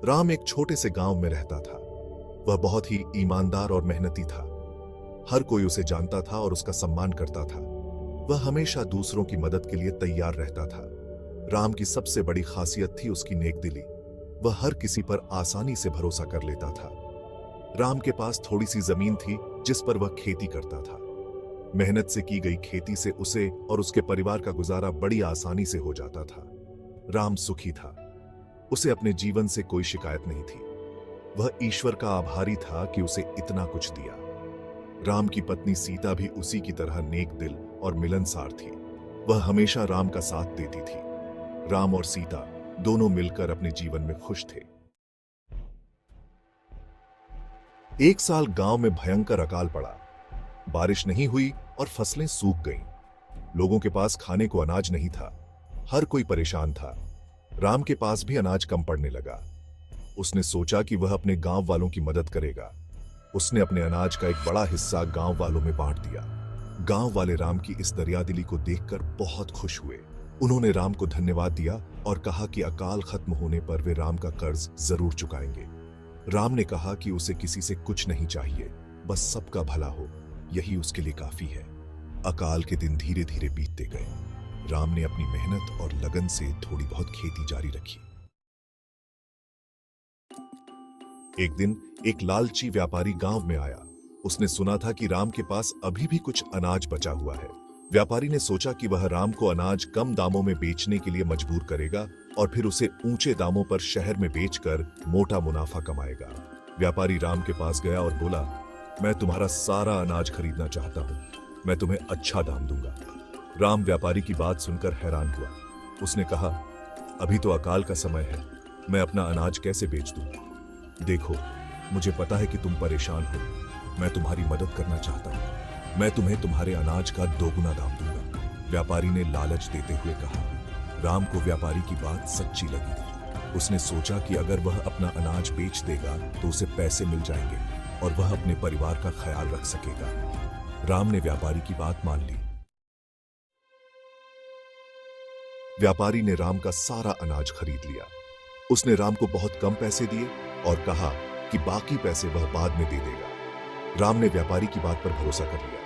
राम एक छोटे से गांव में रहता था। वह बहुत ही ईमानदार और मेहनती था। हर कोई उसे जानता था और उसका सम्मान करता था। वह हमेशा दूसरों की मदद के लिए तैयार रहता था। राम की सबसे बड़ी खासियत थी उसकी नेकदिली। वह हर किसी पर आसानी से भरोसा कर लेता था। राम के पास थोड़ी सी जमीन थी जिस पर वह खेती करता था। मेहनत से की गई खेती से उसे और उसके परिवार का गुजारा बड़ी आसानी से हो जाता था। राम सुखी था। उसे अपने जीवन से कोई शिकायत नहीं थी। वह ईश्वर का आभारी था कि उसे इतना कुछ दिया। राम की पत्नी सीता भी उसी की तरह नेक दिल और मिलनसार थी। वह हमेशा राम का साथ देती थी। राम और सीता दोनों मिलकर अपने जीवन में खुश थे। एक साल गांव में भयंकर अकाल पड़ा। बारिश नहीं हुई और फसलें सूख गईं। लोगों के पास खाने को अनाज नहीं था। हर कोई परेशान था। राम के पास भी अनाज कम पड़ने लगा। उसने सोचा कि वह अपने गांव वालों की मदद करेगा। उसने अपने अनाज का एक बड़ा हिस्सा गांव वालों में बांट दिया। गांव वाले राम की इस दरियादिली को देखकर बहुत खुश हुए। उन्होंने राम को धन्यवाद दिया और कहा कि अकाल खत्म होने पर वे राम का कर्ज जरूर चुकाएंगे। राम ने कहा कि उसे किसी से कुछ नहीं चाहिए, बस सबका भला हो, यही उसके लिए काफी है। अकाल के दिन धीरे धीरे बीतते गए। राम ने अपनी मेहनत और लगन से थोड़ी बहुत खेती जारी रखी। एक दिन एक लालची व्यापारी गांव में आया। उसने सुना था कि राम के पास अभी भी कुछ अनाज बचा हुआ है। व्यापारी ने सोचा कि वह राम को अनाज कम दामों में बेचने के लिए मजबूर करेगा और फिर उसे ऊंचे दामों पर शहर में बेचकर मोटा मुनाफा कमाएगा। व्यापारी राम के पास गया और बोला, मैं तुम्हारा सारा अनाज खरीदना चाहता हूं। मैं तुम्हें अच्छा दाम दूंगा। राम व्यापारी की बात सुनकर हैरान हुआ। उसने कहा, अभी तो अकाल का समय है, मैं अपना अनाज कैसे बेच दूं? देखो, मुझे पता है कि तुम परेशान हो। मैं तुम्हारी मदद करना चाहता हूं। मैं तुम्हें तुम्हारे अनाज का दोगुना दाम दूंगा। व्यापारी ने लालच देते हुए कहा। राम को व्यापारी की बात सच्ची लगी। उसने सोचा कि अगर वह अपना अनाज बेच देगा तो उसे पैसे मिल जाएंगे और वह अपने परिवार का ख्याल रख सकेगा। राम ने व्यापारी की बात मान ली। व्यापारी ने राम का सारा अनाज खरीद लिया। उसने राम को बहुत कम पैसे दिए और कहा कि बाकी पैसे वह बाद में दे देगा। राम ने व्यापारी की बात पर भरोसा कर लिया।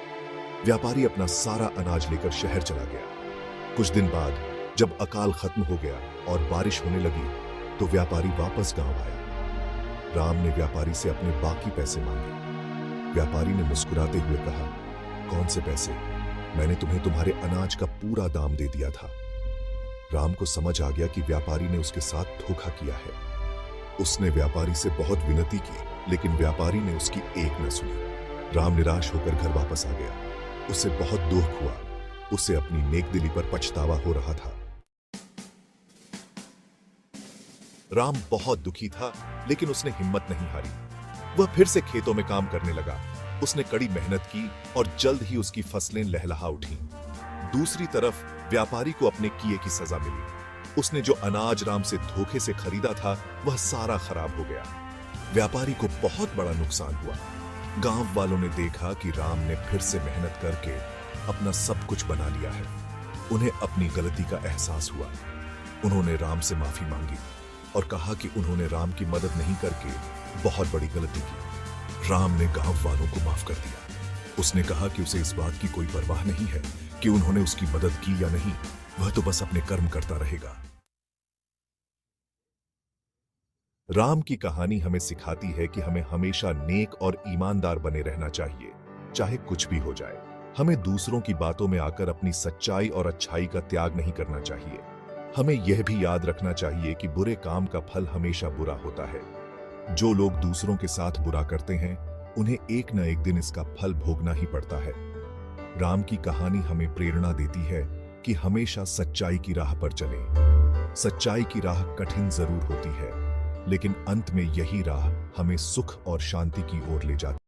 व्यापारी अपना सारा अनाज लेकर शहर चला गया। कुछ दिन बाद जब अकाल खत्म हो गया और बारिश होने लगी तो व्यापारी वापस गांव आया। राम ने व्यापारी से अपने बाकी पैसे मांगे। व्यापारी ने मुस्कुराते हुए कहा, कौन से पैसे? मैंने तुम्हें तुम्हारे अनाज का पूरा दाम दे दिया था। राम को समझ आ गया कि व्यापारी ने उसके साथ धोखा किया है। उसने व्यापारी से बहुत विनती की, लेकिन व्यापारी ने उसकी एक न सुनी। राम निराश होकर घर वापस आ गया। उसे बहुत दुख हुआ। उसे अपनी नेकदिली पर पछतावा हो रहा था। राम बहुत दुखी था, लेकिन उसने हिम्मत नहीं हारी। वह फिर से खेतों में काम करने लगा। उसने कड़ी मेहनत की और जल्द ही उसकी फसलें लहलहा उठी। दूसरी तरफ व्यापारी को अपने किए की सजा मिली। उसने जो अनाज राम से धोखे से खरीदा था वह सारा खराब हो गया। व्यापारी को बहुत बड़ा नुकसान हुआ। गांव वालों ने देखा कि राम ने फिर से मेहनत करके अपना सब कुछ बना लिया है। उन्हें अपनी गलती का एहसास हुआ। उन्होंने राम से माफी मांगी और कहा कि उन्होंने राम की मदद नहीं करके बहुत बड़ी गलती की। राम ने गांव वालों को माफ कर दिया। उसने कहा कि उसे इस बात की कोई परवाह नहीं है कि उन्होंने उसकी मदद की या नहीं। वह तो बस अपने कर्म करता रहेगा। राम की कहानी हमें सिखाती है कि हमें हमेशा नेक और ईमानदार बने रहना चाहिए, चाहे कुछ भी हो जाए। हमें दूसरों की बातों में आकर अपनी सच्चाई और अच्छाई का त्याग नहीं करना चाहिए। हमें यह भी याद रखना चाहिए कि बुरे काम का फल हमेशा बुरा होता है। जो लोग दूसरों के साथ बुरा करते हैं, उन्हें एक न एक दिन इसका फल भोगना ही पड़ता है। राम की कहानी हमें प्रेरणा देती है कि हमेशा सच्चाई की राह पर चलें। सच्चाई की राह कठिन जरूर होती है, लेकिन अंत में यही राह हमें सुख और शांति की ओर ले जाती है।